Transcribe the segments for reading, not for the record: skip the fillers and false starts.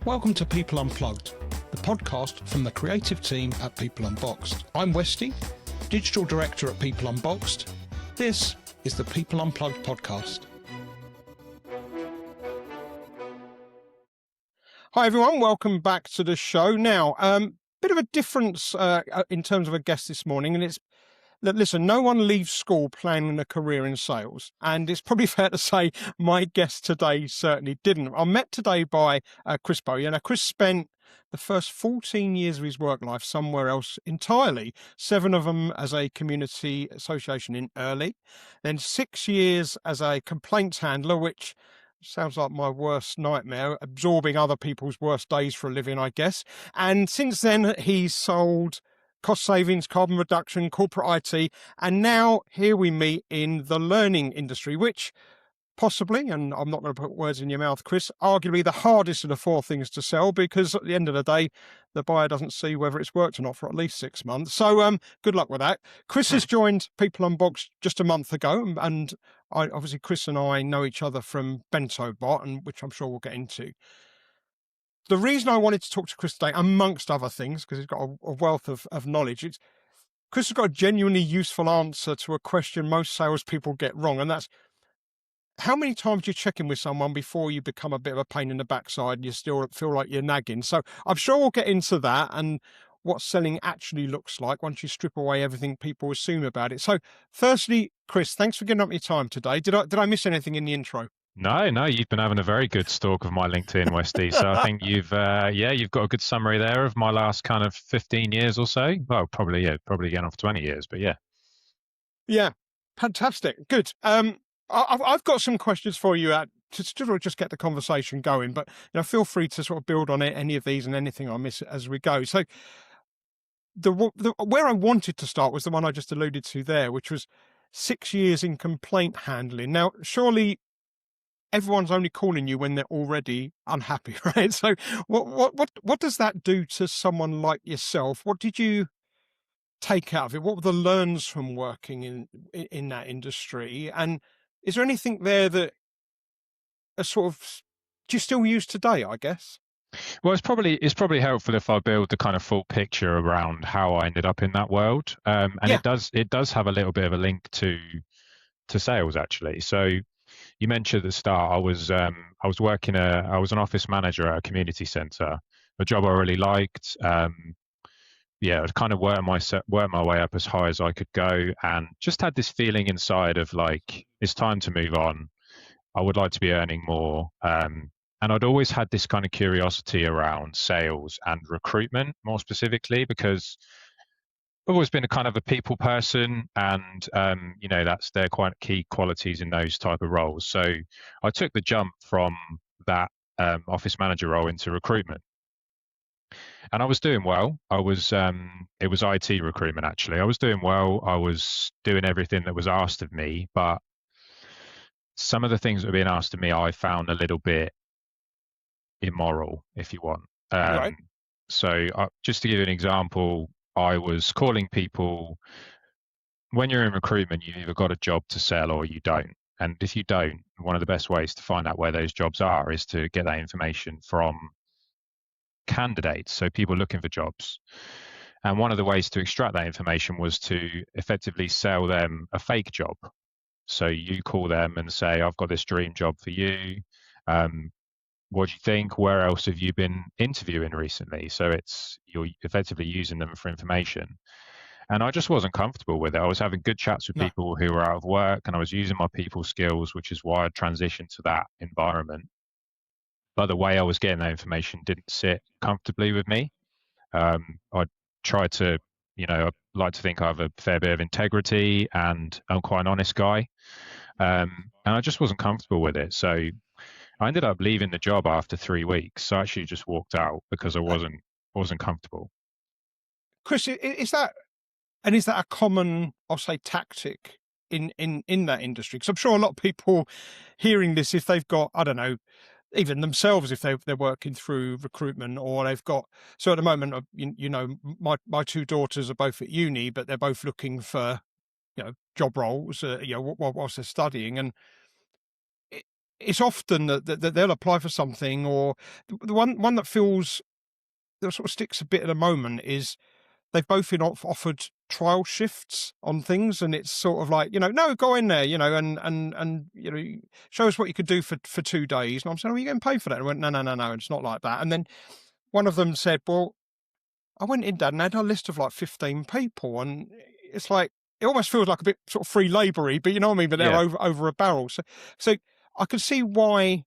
Welcome to People Unplugged, the podcast from the creative team at People Unboxed. I'm Westy, Digital Director at People Unboxed. This is the People Unplugged podcast. Hi everyone, welcome back to the show. Now, bit of a difference in terms of a guest this morning, and it's listen, no one leaves school planning a career in sales, and it's probably fair to say my guest today certainly didn't. I'm met today by Chris Bowyer. Now, Chris spent the first 14 years of his work life somewhere else entirely, 7 of them as a community association in Early, then 6 years as a complaints handler, which sounds like my worst nightmare, absorbing other people's worst days for a living, I guess. And since then, he's sold cost savings, carbon reduction, corporate IT, and now here we meet in the learning industry, which possibly, and I'm not going to put words in your mouth, Chris, arguably the hardest of the 4 things to sell, because at the end of the day, the buyer doesn't see whether it's worked or not for at least 6 months. So good luck with that. Chris has joined People Unboxed just a month ago, and obviously Chris and I know each other from Bento Bot, and which I'm sure we'll get into. The reason I wanted to talk to Chris today, amongst other things, because he's got a wealth of knowledge, it's Chris has got a genuinely useful answer to a question most salespeople get wrong, and that's how many times do you check in with someone before you become a bit of a pain in the backside and you still feel like you're nagging? So I'm sure we'll get into that and what selling actually looks like once you strip away everything people assume about it. So firstly, Chris, thanks for giving up your time today. Did I miss anything in the intro? No, you've been having a very good stalk of my LinkedIn, Westy. So I think you've got a good summary there of my last kind of 15 years or so. Well, probably getting off 20 years, but yeah. Yeah, fantastic. Good. I've got some questions for you to sort of just get the conversation going, but feel free to sort of build on it, any of these and anything I miss as we go. So the where I wanted to start was the one I just alluded to there, which was 6 years in complaint handling. Now, surely everyone's only calling you when they're already unhappy, right? So what does that do to someone like yourself? What did you take out of it? What were the learns from working in that industry? And is there anything there that do you still use today, I guess? Well, it's probably helpful if I build the kind of full picture around how I ended up in that world. And yeah. It does have a little bit of a link to sales, actually. So you mentioned at the start, I was an office manager at a community centre, a job I really liked. I'd kind of worked my way up as high as I could go, and just had this feeling inside of like, it's time to move on. I would like to be earning more. And I'd always had this kind of curiosity around sales and recruitment, more specifically, because I've always been a kind of a people person, and they're quite key qualities in those type of roles. So I took the jump from that office manager role into recruitment, and I was doing well. It was IT recruitment, actually. I was doing well. I was doing everything that was asked of me, but some of the things that were being asked of me, I found a little bit immoral, if you want. Right. So just to give you an example, I was calling people. When you're in recruitment, you've either got a job to sell or you don't. And if you don't, one of the best ways to find out where those jobs are is to get that information from candidates, so people looking for jobs. And one of the ways to extract that information was to effectively sell them a fake job. So you call them and say, I've got this dream job for you. What do you think? Where else have you been interviewing recently? So you're effectively using them for information. And I just wasn't comfortable with it. I was having good chats with people who were out of work, and I was using my people skills, which is why I transitioned to that environment. But the way I was getting that information didn't sit comfortably with me. I tried to, I like to think I have a fair bit of integrity, and I'm quite an honest guy. And I just wasn't comfortable with it. So I ended up leaving the job after 3 weeks. So I actually just walked out because I wasn't comfortable. Chris, is that a common, I'll say, tactic in that industry? Because I'm sure a lot of people hearing this, if they've got, I don't know, even themselves, if they're working through recruitment, or they've got, so at the moment, my 2 daughters are both at uni, but they're both looking for, job roles, whilst they're studying. And it's often that they'll apply for something, or the one that feels that sort of sticks a bit at the moment is they've both been offered trial shifts on things, and it's sort of like, no, go in there, and show us what you could do for 2 days. And I'm saying, are you getting paid for that? And I went, no, it's not like that. And then one of them said, well, I went in, Dad, and had a list of like 15 people, and it's like, it almost feels like a bit sort of free laboury, but you know what I mean? But they're Yeah. over a barrel. So I could see why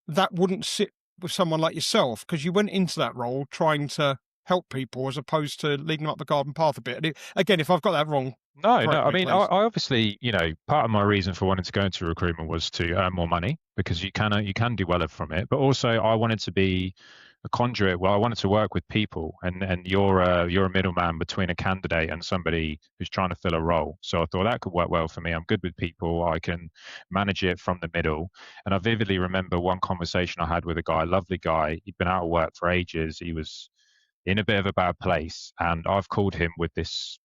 that wouldn't sit with someone like yourself, because you went into that role trying to help people as opposed to leading them up the garden path a bit. And again, if I've got that wrong, No. correct I me, mean, I please. obviously, part of my reason for wanting to go into recruitment was to earn more money because you can do well from it. But also, I wanted to be a conduit. Well, I wanted to work with people, and you're a middleman between a candidate and somebody who's trying to fill a role. So I thought that could work well for me. I'm good with people. I can manage it from the middle. And I vividly remember one conversation I had with a guy, a lovely guy. He'd been out of work for ages. He was in a bit of a bad place, and I've called him with this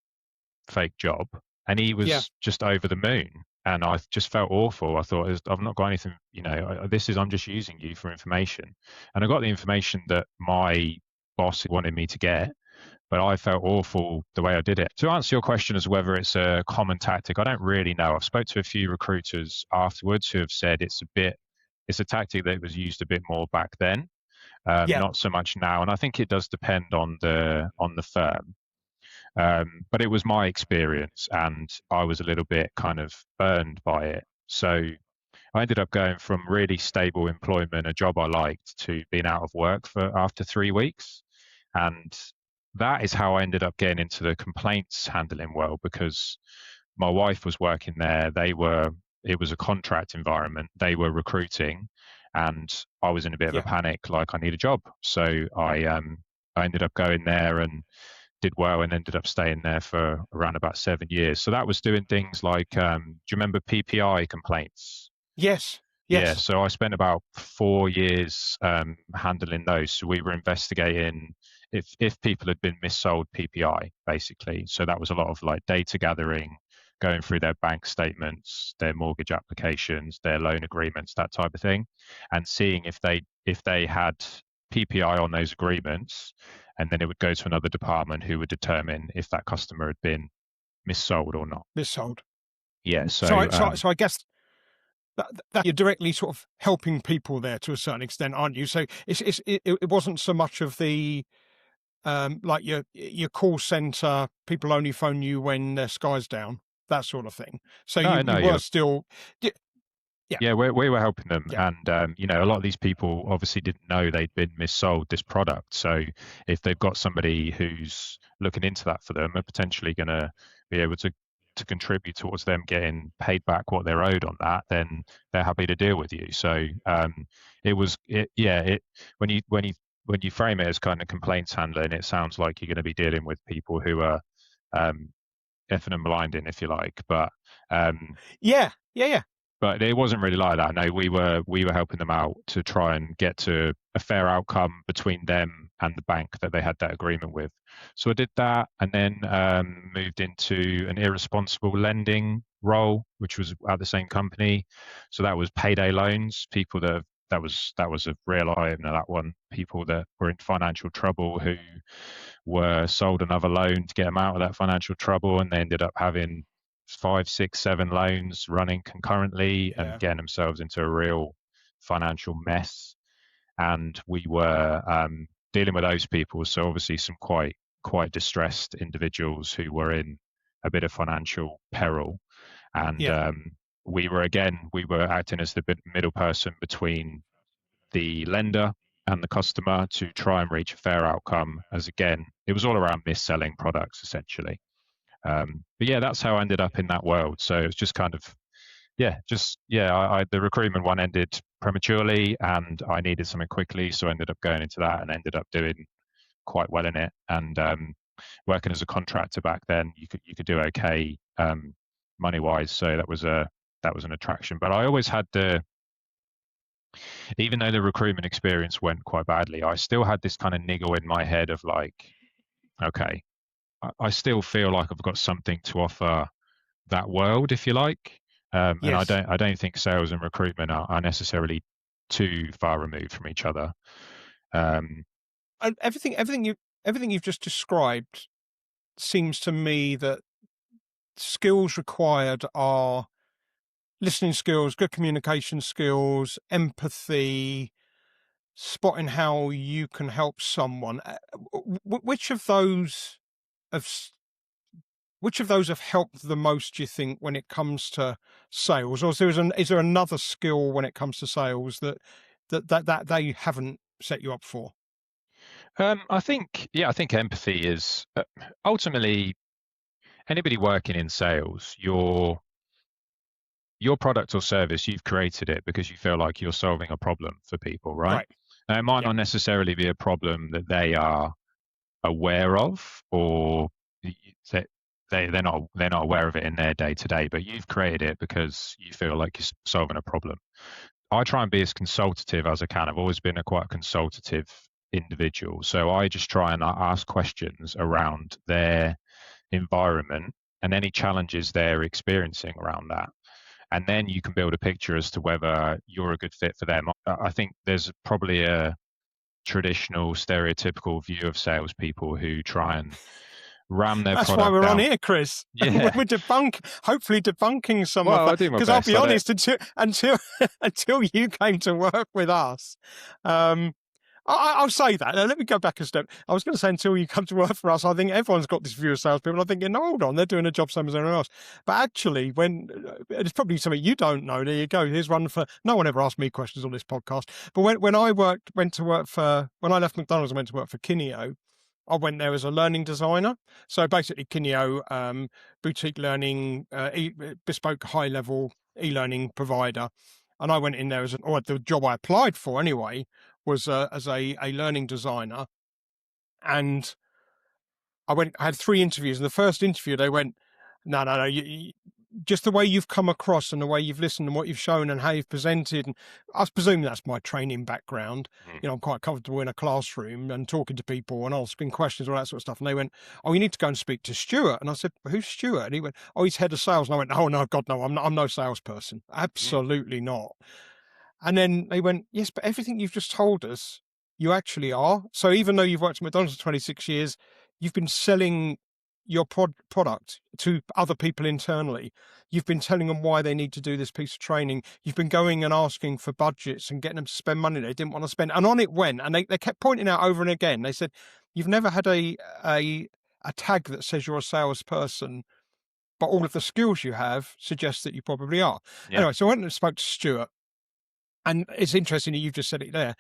fake job, and he Yeah, was just over the moon. And I just felt awful. I thought, I've not got anything, I'm just using you for information. And I got the information that my boss wanted me to get, but I felt awful the way I did it. To answer your question as whether it's a common tactic, I don't really know. I've spoke to a few recruiters afterwards who have said it's a tactic that was used a bit more back then, yeah, not so much now. And I think it does depend on the firm. But it was my experience, and I was a little bit kind of burned by it. So I ended up going from really stable employment, a job I liked, to being out of work for after 3 weeks. And that is how I ended up getting into the complaints handling world, because my wife was working there. It was a contract environment. They were recruiting, and I was in a bit of a yeah. panic, like I need a job. So I ended up going there and did well, and ended up staying there for around about 7 years. So that was doing things like, do you remember PPI complaints? Yes, Yeah, yes, so I spent about 4 years handling those. So we were investigating if people had been missold PPI, basically. So that was a lot of like data gathering, going through their bank statements, their mortgage applications, their loan agreements, that type of thing, and seeing if they had PPI on those agreements, and then it would go to another department who would determine if that customer had been missold or not. missold. Yeah, So, so so I guess that you're directly sort of helping people there to a certain extent, aren't you? So it wasn't so much of the like your call center, people only phone you when their sky's down, that sort of thing. So no, you no, were you're still, yeah, Yeah, we were helping them, yeah, and a lot of these people obviously didn't know they'd been missold this product. So if they've got somebody who's looking into that for them, are potentially going to be able to contribute towards them getting paid back what they're owed on that, then they're happy to deal with you. So it when you frame it as kind of complaints handling, it sounds like you're going to be dealing with people who are um, effing and blinding, if you like, um, yeah, yeah, yeah, but it wasn't really like that. No, we were helping them out to try and get to a fair outcome between them and the bank that they had that agreement with. So I did that, and then moved into an irresponsible lending role, which was at the same company. So that was payday loans. People that was a real eye opener. That one, people that were in financial trouble who were sold another loan to get them out of that financial trouble, and they ended up having 5, 6, 7 loans running concurrently and yeah, getting themselves into a real financial mess. And we were dealing with those people. So obviously some quite distressed individuals who were in a bit of financial peril. And yeah, we were acting as the middle person between the lender and the customer to try and reach a fair outcome. As again, it was all around mis-selling products essentially. But yeah, that's how I ended up in that world. So it's just kind of, the recruitment one ended prematurely, and I needed something quickly, so I ended up going into that and ended up doing quite well in it. And working as a contractor back then, you could do okay money wise. So that was an attraction. But I always had even though the recruitment experience went quite badly, I still had this kind of niggle in my head of like, okay, I still feel like I've got something to offer that world, if you like. And Yes. I don't think sales and recruitment are necessarily too far removed from each other. Um, And everything you've just described seems to me that skills required are listening skills, good communication skills, empathy, spotting how you can help someone. Which of those have which of those have helped the most, do you think, when it comes to sales? Or is there another skill when it comes to sales that they haven't set you up for? I think, yeah, I think empathy is ultimately anybody working in sales, your product or service, you've created it because you feel like you're solving a problem for people, right? Right. Now, it might Yeah. not necessarily be a problem that they are aware of, or that they're not aware of it in their day to day, but you've created it because you feel like you're solving a problem. I try and be as consultative as I can. I've always been a quite consultative individual, so I just try and ask questions around their environment and any challenges they're experiencing around that. And then you can build a picture as to whether you're a good fit for them. I think there's probably a traditional, stereotypical view of salespeople who try and ram their That's why product we're on down. here, Chris. We're Yeah. hopefully debunking some of Well, I that. do my Because I'll best. be I don't. honest, until you came to work with us, um, I'll say that. Now, let me go back a step. I was going to say until you come to work for us, I think everyone's got this view of salespeople. I'm thinking, no, hold on, they're doing a job same as everyone else. But actually, when it's probably something you don't know, there you go. Here's one for no one ever asked me questions on this podcast. But when I went to work when I left McDonald's and went to work for Kineo, I went there as a learning designer. So basically, Kineo, boutique learning, bespoke high level e-learning provider. And I went in there or the job I applied for anyway was as a learning designer. And I had 3 interviews. And the first interview, they went, no, just the way you've come across and the way you've listened and what you've shown and how you've presented. And I presume that's my training background. Mm. I'm quite comfortable in a classroom and talking to people and asking questions, all that sort of stuff. And they went, oh, you need to go and speak to Stuart. And I said, who's Stuart? And he went, oh, he's head of sales. And I went, oh, no, God, no, I'm no salesperson. Mm. Absolutely not. And then they went, yes, but everything you've just told us, you actually are. So even though you've worked at McDonald's for 26 years, you've been selling your product to other people internally. You've been telling them why they need to do this piece of training. You've been going and asking for budgets and getting them to spend money they didn't want to spend. And on it went. And they kept pointing out over and again. They said, you've never had a tag that says you're a salesperson, but all of the skills you have suggest that you probably are. Yeah. Anyway, so I went and spoke to Stuart. And it's interesting that you've just said it there.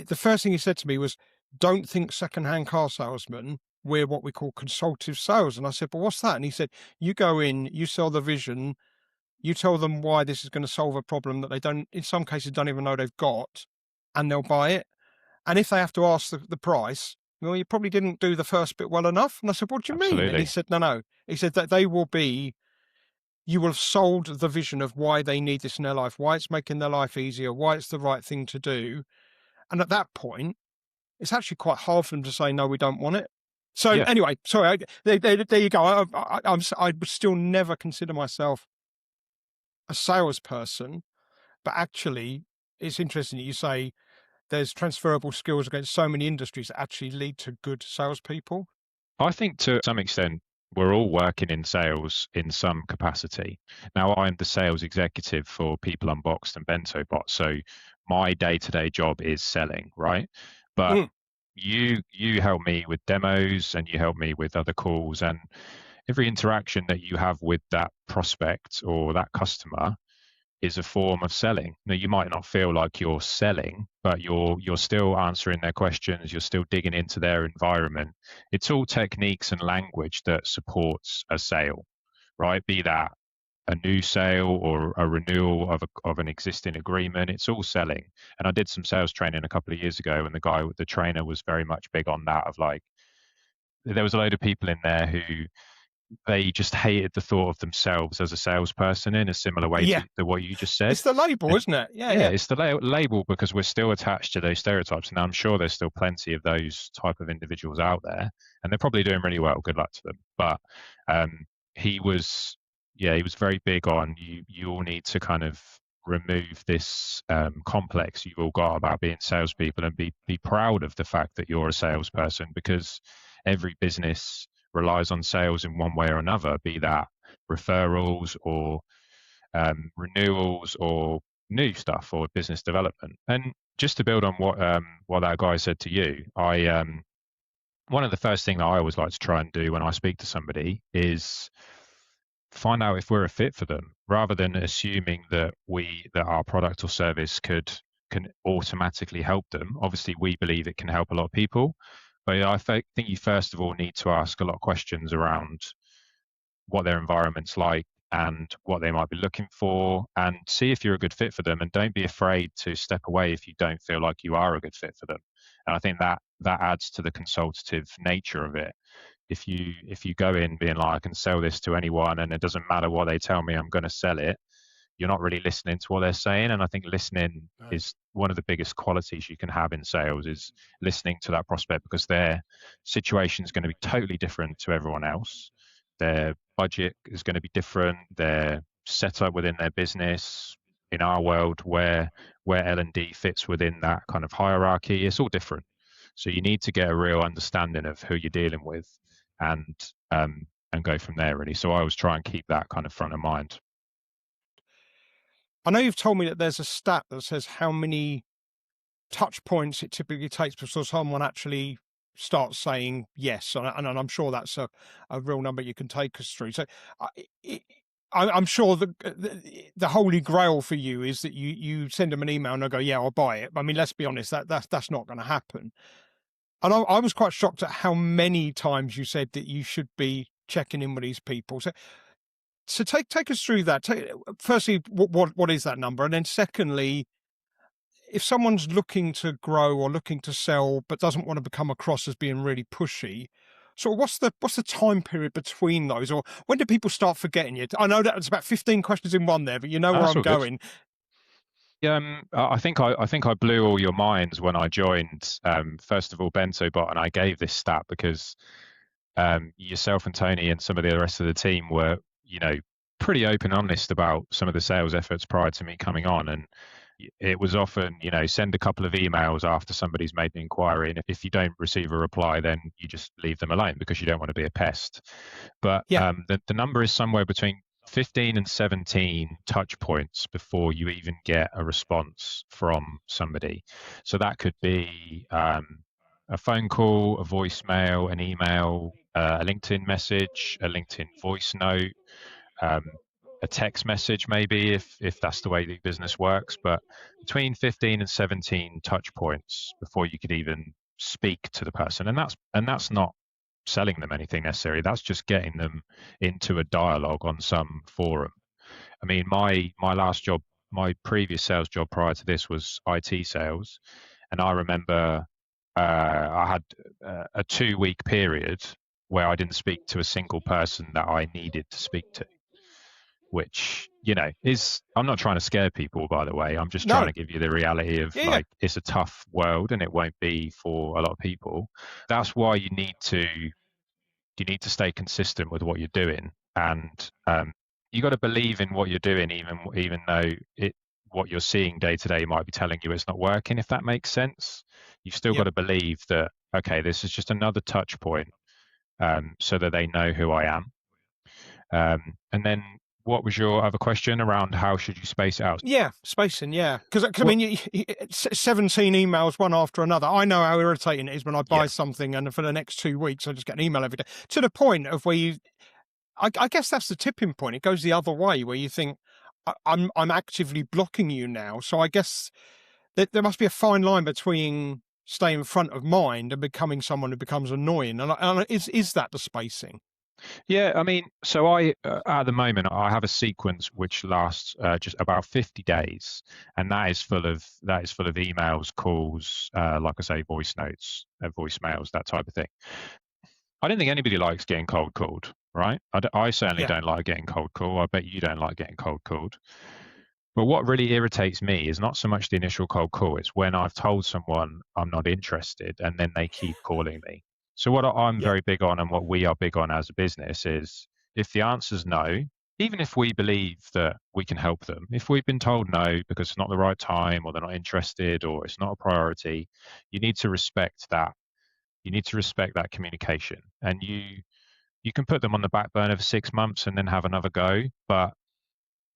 The first thing he said to me was, don't think second-hand car salesman. We're what we call consultative sales. And I said, but what's that? And he said, you go in, you sell the vision, you tell them why this is going to solve a problem that they don't, in some cases, don't even know they've got, and they'll buy it. And if they have to ask the price, well, you probably didn't do the first bit well enough. And I said, what do you mean? And he Absolutely. said, no. He said that you will have sold the vision of why they need this in their life, why it's making their life easier, why it's the right thing to do. And at that point, it's actually quite hard for them to say, no, we don't want it. So Yeah. anyway, sorry, there you go. I would still never consider myself a salesperson, but actually it's interesting that you say there's transferable skills against so many industries that actually lead to good salespeople. I think to some extent, we're all working in sales in some capacity. Now, I'm the sales executive for People Unboxed and Bento Bot. So my day-to-day job is selling, right? But Mm. you help me with demos and you help me with other calls, and every interaction that you have with that prospect or that customer is a form of selling. Now, you might not feel like you're selling, but you're still answering their questions, you're still digging into their environment. It's all techniques and language that supports a sale, right? Be that a new sale or a renewal of an existing agreement. It's all selling. And I did some sales training a couple of years ago, and the trainer was very much big on that, of like, there was a load of people in there who they just hated the thought of themselves as a salesperson in a similar way Yeah, to what you just said. it's the label, And isn't it? Yeah, yeah, yeah. it's the label, because we're still attached to those stereotypes. And I'm sure there's still plenty of those type of individuals out there, and they're probably doing really well. Good luck to them. But he was, he was very big on you all need to kind of remove this complex you've all got about being salespeople and be proud of the fact that you're a salesperson, because every business relies on sales in one way or another, be that referrals or renewals or new stuff or business development. And just to build on what that guy said to you, I one of the first things that I always like to try and do when I speak to somebody is find out if we're a fit for them, rather than assuming that our product or service can automatically help them. Obviously, we believe it can help a lot of people, but I think you first of all need to ask a lot of questions around what their environment's like and what they might be looking for, and see if you're a good fit for them. And don't be afraid to step away if you don't feel like you are a good fit for them. And I think that adds to the consultative nature of it. If you go in being like, I can sell this to anyone and it doesn't matter what they tell me, I'm going to sell it, you're not really listening to what they're saying. And I think listening No. is one of the biggest qualities you can have in sales, is listening to that prospect, because their situation is going to be totally different to everyone else. Their budget is going to be different. Their setup within their business, in our world, where L&D fits within that kind of hierarchy, it's all different. So you need to get a real understanding of who you're dealing with, and go from there, really. So I always try and keep that kind of front of mind. I know you've told me that there's a stat that says how many touch points it typically takes before someone actually starts saying yes, and I'm sure that's a real number you can take us through. So I'm sure the holy grail for you is that you send them an email and they go, yeah, I'll buy it. I mean, let's be honest, that's not going to happen. And I was quite shocked at how many times you said that you should be checking in with these people. So take us through that. Firstly, what is that number? And then secondly, if someone's looking to grow or looking to sell but doesn't want to become across as being really pushy, so what's the time period between those? Or when do people start forgetting you? I know that it's about 15 questions in one there, but you know where That's I'm all good. going. Yeah, I think I blew all your minds when I joined. First of all, BentoBot, and I gave this stat because yourself and Tony and some of the rest of the team were, pretty open and honest about some of the sales efforts prior to me coming on. And it was often, send a couple of emails after somebody's made an inquiry, and if you don't receive a reply, then you just leave them alone because you don't want to be a pest. But Yeah. the number is somewhere between 15 and 17 touch points before you even get a response from somebody. So that could be a phone call, a voicemail, an email, a LinkedIn message, a LinkedIn voice note, a text message, maybe, if that's the way the business works. But between 15 and 17 touch points before you could even speak to the person. And that's not selling them anything necessarily. That's just getting them into a dialogue on some forum. I mean, my last job, my previous sales job prior to this was IT sales, and I remember I had a 2-week period where I didn't speak to a single person that I needed to speak to, which is, I'm not trying to scare people, by the way. I'm just trying No. to give you the reality of Yeah. it's a tough world and it won't be for a lot of people. That's why you need to stay consistent with what you're doing, and you got to believe in what you're doing, even though what you're seeing day to day might be telling you it's not working. If that makes sense, you've still got Yep. to believe that, okay, this is just another touch point, so that they know who I am. And then, what was your other question around how should you space it out? Yeah, spacing, yeah. Because I Well, mean, 17 emails, one after another. I know how irritating it is when I buy yeah. something and for the next 2 weeks, I just get an email every day, to the point of where I guess that's the tipping point. It goes the other way where you think, I'm actively blocking you now. So I guess there must be a fine line between staying front of mind and becoming someone who becomes annoying. And is that the spacing? Yeah, I mean, so at the moment I have a sequence which lasts just about 50 days, and that is full of emails, calls, like I say, voice notes, voicemails, that type of thing. I don't think anybody likes getting cold called, right? I certainly Yeah. don't like getting cold called. I bet you don't like getting cold called. But what really irritates me is not so much the initial cold call, it's when I've told someone I'm not interested and then they keep calling me. So what I'm Yeah. very big on, and what we are big on as a business, is if the answer's no, even if we believe that we can help them, if we've been told no because it's not the right time or they're not interested or it's not a priority, you need to respect that. You need to respect that communication, and you can put them on the back burner for 6 months and then have another go, but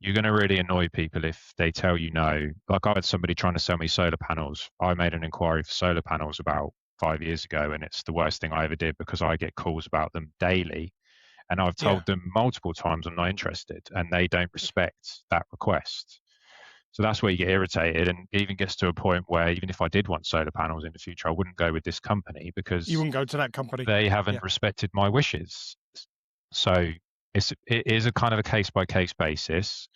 you're going to really annoy people if they tell you no. Like, I had somebody trying to sell me solar panels. I made an inquiry for solar panels about 5 years ago, and it's the worst thing I ever did because I get calls about them daily. And I've Yeah, told them multiple times I'm not interested, and they don't respect that request. So that's where you get irritated, and it even gets to a point where even if I did want solar panels in the future, I wouldn't go with this company you because wouldn't go to that company. they Yeah, haven't respected my wishes. So it is a kind of a case by case basis,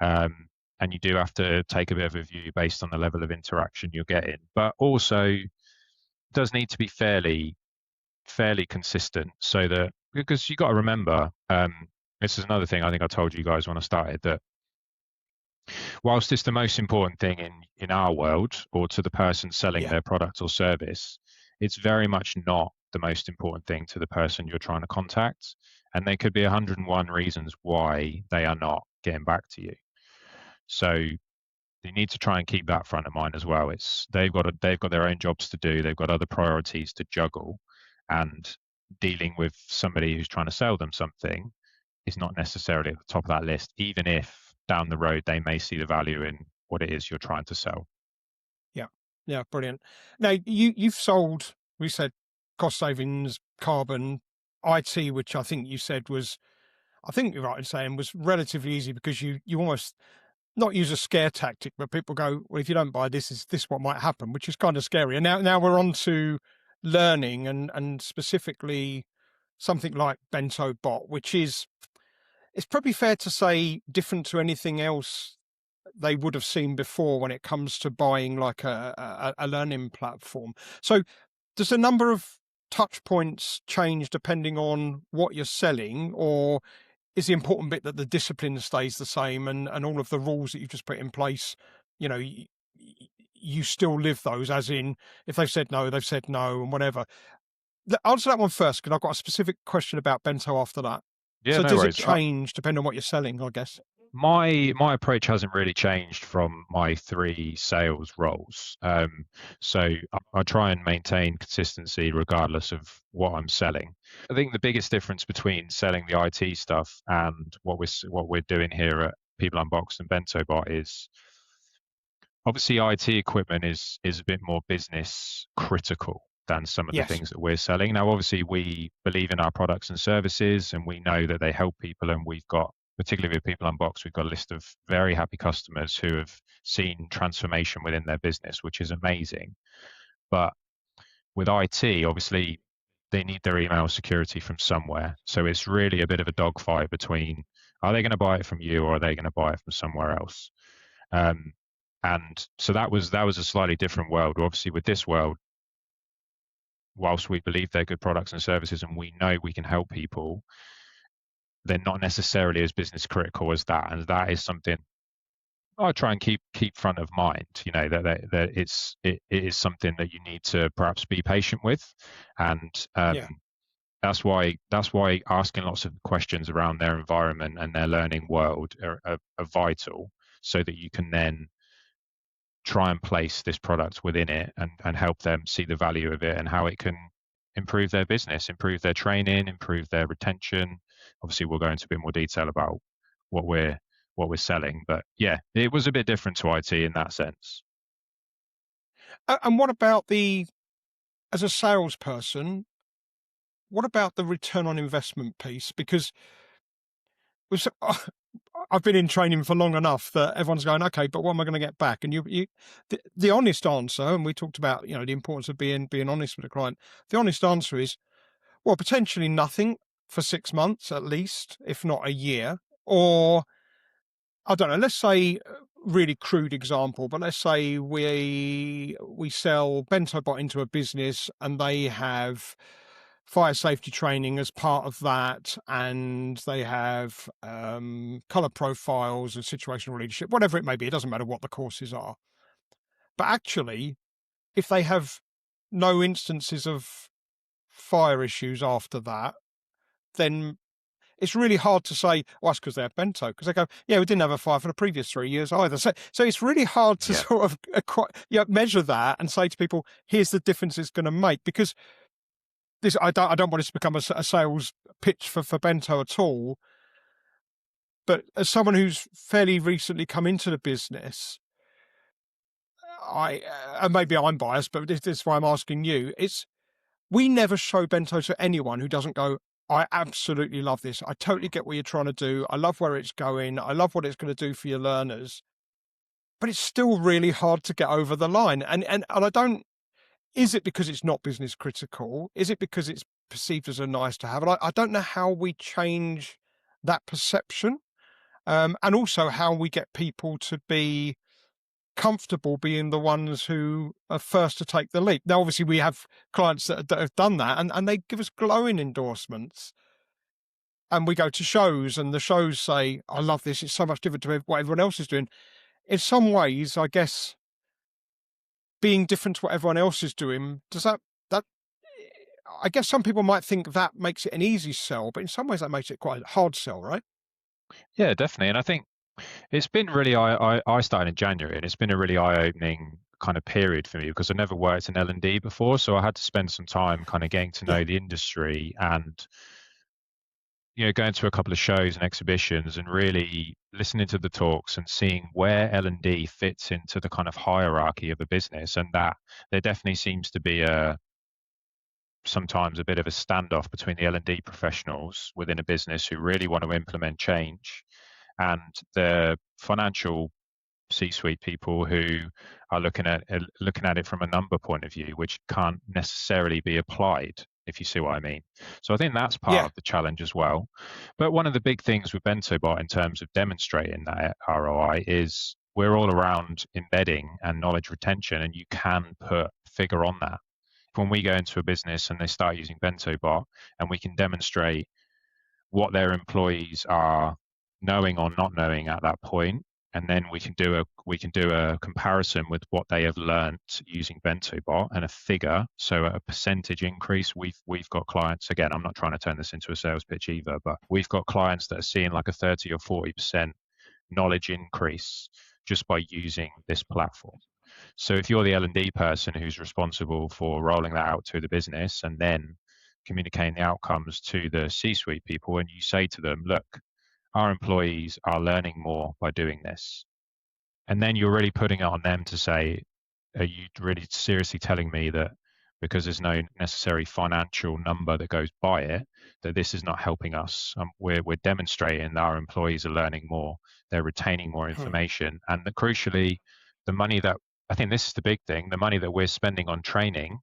um, and you do have to take a bit of a view based on the level of interaction you're getting. But also, it does need to be fairly consistent, so that, because you got to remember, this is another thing I think I told you guys when I started, that whilst it's the most important thing in our world or to the person selling yeah, their product or service, it's very much not the most important thing to the person you're trying to contact. And there could be 101 reasons why they are not getting back to you. So you need to try and keep that front of mind as well. It's they've got their own jobs to do, they've got other priorities to juggle, and dealing with somebody who's trying to sell them something is not necessarily at the top of that list, even if down the road they may see the value in what it is you're trying to sell. yeah, yeah. Brilliant. Now you've sold. We said cost savings, carbon, IT, which I think you said was. I think you're right in saying was relatively easy because you almost not use a scare tactic, but people go, well, if you don't buy this, is this what might happen, which is kind of scary. And now we're on to learning and specifically something like Bento Bot, which is it's probably fair to say different to anything else they would have seen before when it comes to buying like a learning platform. So does the number of touch points change depending on what you're selling, or is the important bit that the discipline stays the same and all of the rules that you've just put in place, you know, you still live those, as in if they've said no, they've said no and whatever. Answer that one first, because I've got a specific question about Bento after that. Yeah, So no does it worries. change depending on what you're selling, I guess? My approach hasn't really changed from my three sales roles. So I try and maintain consistency regardless of what I'm selling. I think the biggest difference between selling the IT stuff and what we're doing here at People Unboxed and Bento Bot is, obviously IT equipment is a bit more business critical than some of the Yes. things that we're selling. Now, obviously, we believe in our products and services, and we know that they help people, and we've got, particularly with People Unboxed, we've got a list of very happy customers who have seen transformation within their business, which is amazing. But with IT, obviously, they need their email security from somewhere. So it's really a bit of a dogfight between, are they going to buy it from you or are they going to buy it from somewhere else? Um, and so that was a slightly different world. Obviously, with this world, whilst we believe they're good products and services and we know we can help people, they're not necessarily as business critical as that. And that is something I try and keep front of mind. You know, that it is something that you need to perhaps be patient with, and Yeah. that's why asking lots of questions around their environment and their learning world are vital, so that you can then try and place this product within it and help them see the value of it and how it can improve their business, improve their training, improve their retention. Obviously, we'll go into a bit more detail about what we're selling, but yeah, it was a bit different to IT in that sense. And what about as a salesperson, what about the return on investment piece? Because with, I've been in training for long enough that everyone's going, okay, but what am I going to get back? And the honest answer, and we talked about, the importance of being honest with the client. The honest answer is, well, potentially nothing for 6 months at least, if not a year. Or I don't know. Let's say really crude example, but let's say we sell Bento Bot into a business and they have fire safety training as part of that, and they have color profiles and situational leadership, whatever it may be. It doesn't matter what the courses are. But actually, if they have no instances of fire issues after that, then it's really hard to say, well, that's because they have bento, because they go, yeah, we didn't have a fire for the previous 3 years either. So it's really hard to Yeah. sort of measure that and say to people, here's the difference it's going to make, because this, I don't want this to become a sales pitch for bento at all. But as someone who's fairly recently come into the business, and maybe I'm biased, but this is why I'm asking you. We never show bento to anyone who doesn't go, I absolutely love this. I totally get what you're trying to do. I love where it's going. I love what it's going to do for your learners. But it's still really hard to get over the line. And I don't, is it because it's not business critical? Is it because it's perceived as a nice to have? And I don't know how we change that perception. And also how we get people to be comfortable being the ones who are first to take the leap. Now, obviously, we have clients that have done that, and they give us glowing endorsements. And we go to shows, and the shows say, I love this. It's so much different to what everyone else is doing. In some ways, I guess, being different to what everyone else is doing, does that I guess some people might think that makes it an easy sell, but in some ways that makes it quite a hard sell, right? Yeah, definitely. And I think it's been really, I started in January, and it's been a really eye-opening kind of period for me because I never worked in L&D before. So I had to spend some time kind of getting to know the industry and, going to a couple of shows and exhibitions and really listening to the talks and seeing where L&D fits into the kind of hierarchy of a business, and that there definitely seems to be sometimes a bit of a standoff between the L&D professionals within a business who really want to implement change and the financial C-suite people who are looking at it from a number point of view, which can't necessarily be applied, if you see what I mean. So I think that's part Yeah. of the challenge as well. But one of the big things with BentoBot in terms of demonstrating that ROI is we're all around embedding and knowledge retention, and you can put a figure on that. When we go into a business and they start using BentoBot and we can demonstrate what their employees are knowing or not knowing at that point, and then we can do a comparison with what they have learnt using BentoBot and a figure, so a percentage increase. We've got clients, again, I'm not trying to turn this into a sales pitch either, but we've got clients that are seeing like a 30 or 40% knowledge increase just by using this platform. So if you're the L&D person who's responsible for rolling that out to the business and then communicating the outcomes to the C-suite people, and you say to them, look, our employees are learning more by doing this. And then you're really putting it on them to say, are you really seriously telling me that because there's no necessary financial number that goes by it, that this is not helping us? We're demonstrating that our employees are learning more, they're retaining more information, and that crucially, the money that, I think this is the big thing, the money that we're spending on training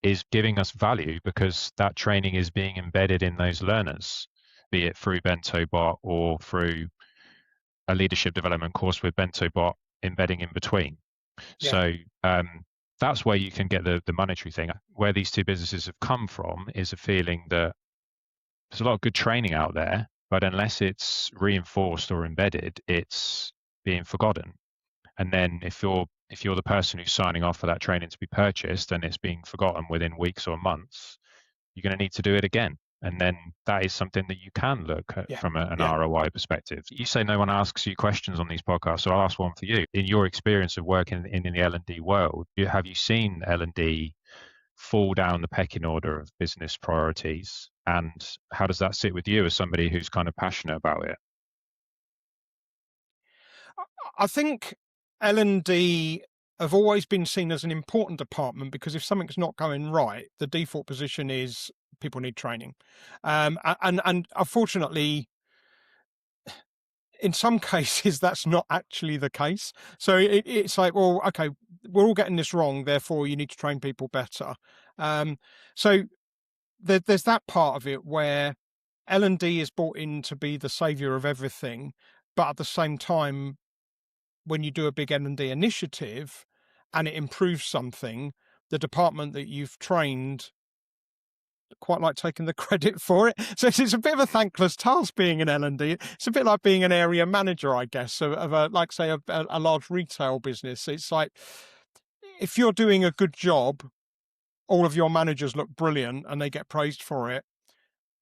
is giving us value because that training is being embedded in those learners, be it through BentoBot or through a leadership development course with BentoBot embedding in between. Yeah. So that's where you can get the monetary thing. Where these two businesses have come from is a feeling that there's a lot of good training out there, but unless it's reinforced or embedded, it's being forgotten. And then if you're the person who's signing off for that training to be purchased and it's being forgotten within weeks or months, you're going to need to do it again. And then that is something that you can look at from an ROI perspective. You say no one asks you questions on these podcasts, so I'll ask one for you. In your experience of working in the L&D world, have you seen L&D fall down the pecking order of business priorities? And how does that sit with you as somebody who's kind of passionate about it? I think L&D have always been seen as an important department because if something's not going right, the default position is people need training. And unfortunately, in some cases, that's not actually the case. So it's like, well, okay, we're all getting this wrong, therefore you need to train people better. So there's that part of it where L&D is brought in to be the savior of everything, but at the same time, when you do a big L&D initiative and it improves something, the department that you've trained quite like taking the credit for it. So it's a bit of a thankless task being an L&D. It's a bit like being an area manager, I guess, of a, like say a large retail business. It's like, if you're doing a good job, all of your managers look brilliant and they get praised for it.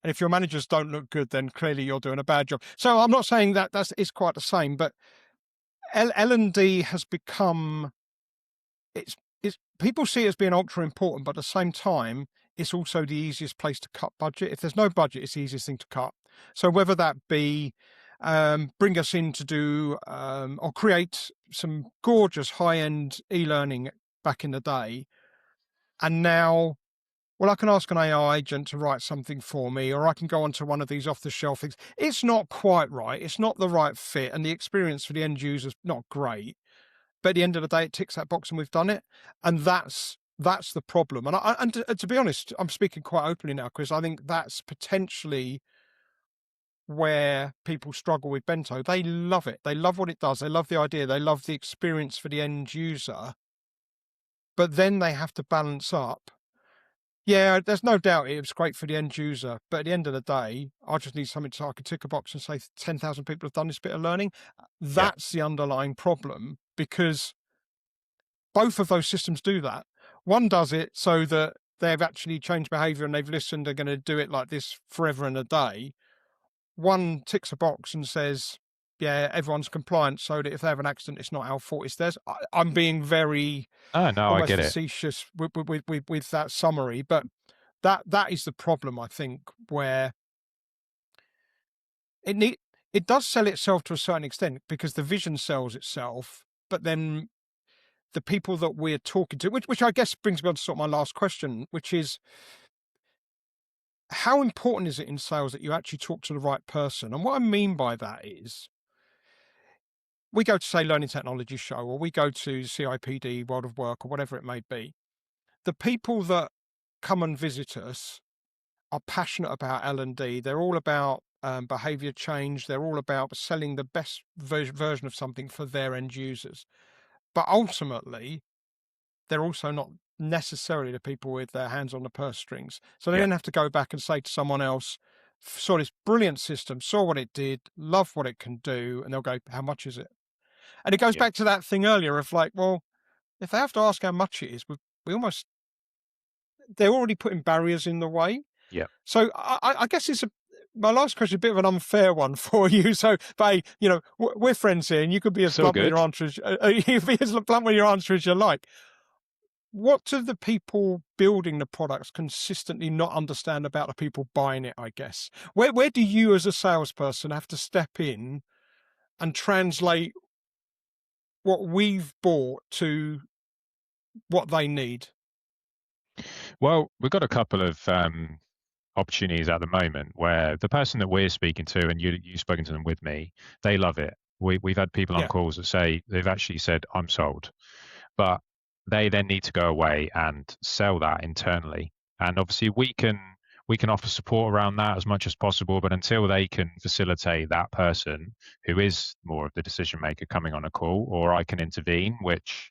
And if your managers don't look good, then clearly you're doing a bad job. So I'm not saying that it's quite the same, but L&D has become, it's people see it as being ultra important, but at the same time, it's also the easiest place to cut budget. If there's no budget, it's the easiest thing to cut. So whether that be bring us in to do or create some gorgeous high-end e-learning back in the day, and now, well, I can ask an AI agent to write something for me, or I can go onto one of these off-the-shelf things. It's not quite right. It's not the right fit, and the experience for the end user is not great. But at the end of the day, it ticks that box, and we've done it. And that's the problem. And to be honest, I'm speaking quite openly now, Chris. I think that's potentially where people struggle with Bento. They love it. They love what it does. They love the idea. They love the experience for the end user. But then they have to balance up. Yeah, there's no doubt it was great for the end user. But at the end of the day, I just need something so I can tick a box and say 10,000 people have done this bit of learning. That's the underlying problem, because both of those systems do that. One does it so that they've actually changed behavior and they've listened, they're going to do it like this forever and a day. One ticks a box and says, yeah, everyone's compliant, so that if they have an accident, it's not our fault, it's theirs. I'm being very Oh no, I almost get it. facetious with that summary, but that is the problem, I think, where it does sell itself to a certain extent, because the vision sells itself, but then the people that we're talking to, which I guess brings me on to sort of my last question, which is, how important is it in sales that you actually talk to the right person? And what I mean by that is, we go to, say, Learning Technology Show, or we go to CIPD, World of Work, or whatever it may be. The people that come and visit us are passionate about L&D. They're all about behavior change. They're all about selling the best version of something for their end users. But ultimately, they're also not necessarily the people with their hands on the purse strings. So they then have to go back and say to someone else, saw this brilliant system, saw what it did, love what it can do, and they'll go, how much is it? And it goes back to that thing earlier of like, well, if they have to ask how much it is, they're already putting barriers in the way. Yeah. So I guess my last question is a bit of an unfair one for you. So, but we're friends here, and you could be as blunt with your answer as you be as blunt with your answer as you like. What do the people building the products consistently not understand about the people buying it, I guess? Where do you as a salesperson have to step in and translate what we've bought to what they need? Well, we've got a couple of opportunities at the moment where the person that we're speaking to, and you've spoken to them with me, they love it. We've had people on calls that say they've actually said, I'm sold. But they then need to go away and sell that internally. And obviously we can offer support around that as much as possible, but until they can facilitate that person who is more of the decision maker coming on a call, or I can intervene, which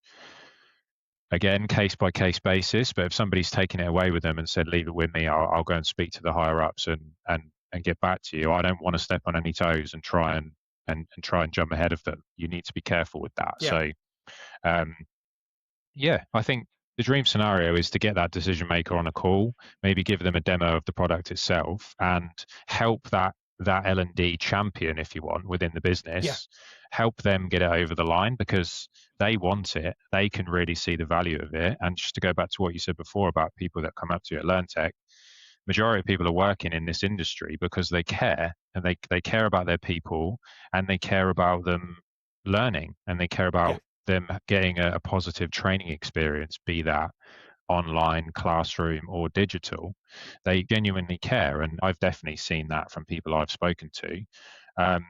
again, case by case basis, but if somebody's taken it away with them and said, leave it with me, I'll go and speak to the higher ups and get back to you. I don't want to step on any toes and try and jump ahead of them. You need to be careful with that. So I think the dream scenario is to get that decision maker on a call, maybe give them a demo of the product itself, and help that L&D champion, if you want, within the business, help them get it over the line, because they want it. They can really see the value of it. And just to go back to what you said before about people that come up to you at LearnTech, majority of people are working in this industry because they care, and they care about their people, and they care about them learning, and they care about them getting a positive training experience, be that online, classroom, or digital. They genuinely care, and I've definitely seen that from people I've spoken to.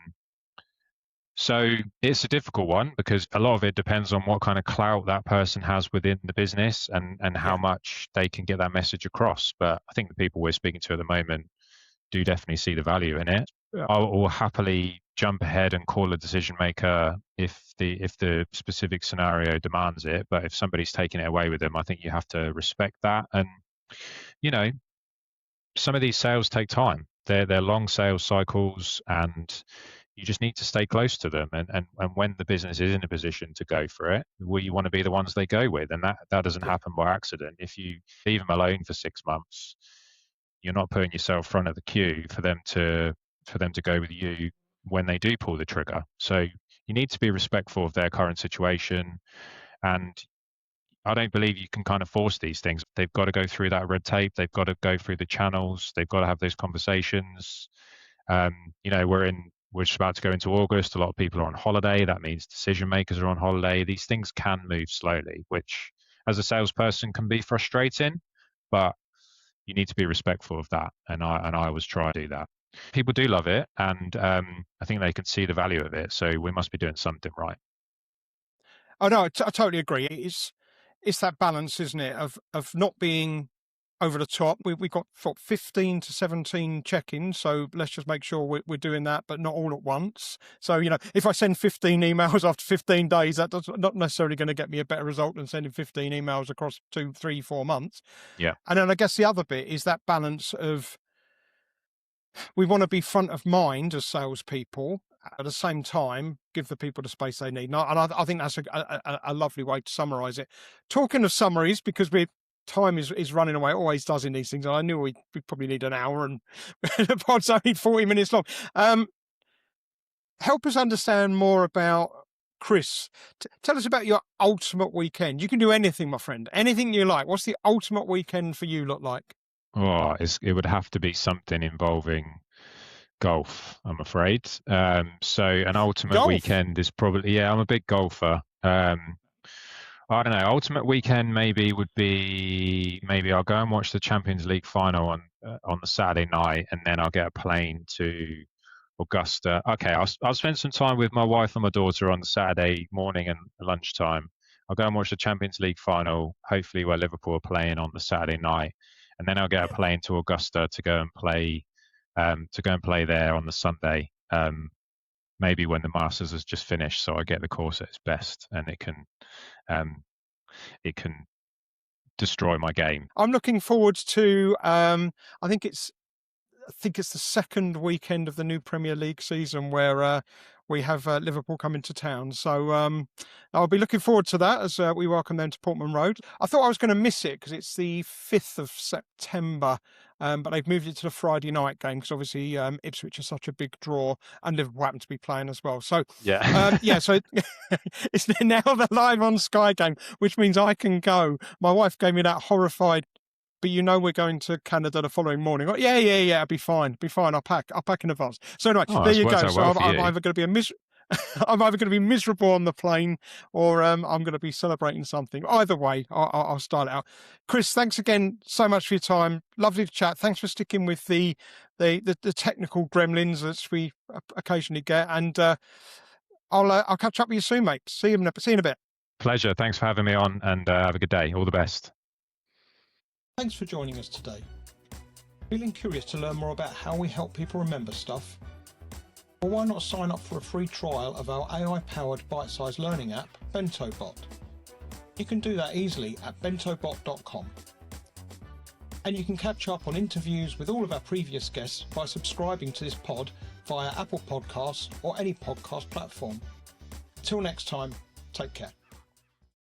So it's a difficult one, because a lot of it depends on what kind of clout that person has within the business, and how much they can get that message across. But I think the people we're speaking to at the moment do definitely see the value in it. I will happily jump ahead and call a decision maker if the specific scenario demands it. But if somebody's taking it away with them, I think you have to respect that. And some of these sales take time. They're long sales cycles, and you just need to stay close to them. And when the business is in a position to go for it, you want to be the ones they go with. And that doesn't happen by accident. If you leave them alone for 6 months, You're not putting yourself front of the queue for them to go with you when they do pull the trigger. So you need to be respectful of their current situation, and I don't believe you can kind of force these things. They've got to go through that red tape. They've got to go through the channels. They've got to have those conversations. We're just about to go into August. A lot of people are on holiday. That means decision makers are on holiday. These things can move slowly, which as a salesperson can be frustrating, but you need to be respectful of that. And I always try to do that. People do love it, and I think they can see the value of it. So we must be doing something right. Oh no, I totally agree. It's that balance, isn't it, of not being over the top. We got 15 to 17 check-ins, so let's just make sure we're doing that, but not all at once. So if I send 15 emails after 15 days, that's not necessarily going to get me a better result than sending 15 emails across 2, 3, 4 months. Yeah. And then I guess the other bit is that balance of, we want to be front of mind as salespeople, at the same time give the people the space they need. And I think that's a lovely way to summarize it. Talking of summaries, because time is running away, it always does in these things. I knew we probably need an hour, and the pod's only 40 minutes long. Help us understand more about Chris. Tell us about your ultimate weekend. You can do anything, my friend, anything you like. What's the ultimate weekend for you look like? Oh, it would have to be something involving golf, I'm afraid. So an ultimate weekend is probably, I'm a big golfer. I don't know. Ultimate weekend maybe would be, maybe I'll go and watch the Champions League final on the Saturday night, and then I'll get a plane to Augusta. Okay, I'll spend some time with my wife and my daughter on the Saturday morning and lunchtime. I'll go and watch the Champions League final, hopefully where Liverpool are playing on the Saturday night, and then I'll get a plane to Augusta to go and play there on the Sunday. Maybe when the Masters has just finished, so I get the course at its best, and it can destroy my game. I'm looking forward to. I think it's the second weekend of the new Premier League season where we have Liverpool coming to town. So I'll be looking forward to that as we welcome them to Portman Road. I thought I was going to miss it because it's the 5th of September, but they've moved it to the Friday night game because obviously Ipswich is such a big draw, and Liverpool happen to be playing as well. So so it's now the live on Sky game, which means I can go. My wife gave me that horrified, but we're going to Canada the following morning. Oh, yeah, I'll be fine. I'll pack in advance. So anyway, there you go. So I'm either going to be I'm either going to be miserable on the plane, or I'm going to be celebrating something. Either way, I'll start it out. Chris, thanks again so much for your time. Lovely to chat. Thanks for sticking with the technical gremlins that we occasionally get. And I'll catch up with you soon, mate. See you in a bit. Pleasure. Thanks for having me on, and have a good day. All the best. Thanks for joining us today. Feeling curious to learn more about how we help people remember stuff? Well, why not sign up for a free trial of our AI-powered bite-sized learning app, BentoBot? You can do that easily at bentobot.com. And you can catch up on interviews with all of our previous guests by subscribing to this pod via Apple Podcasts or any podcast platform. Till next time, take care.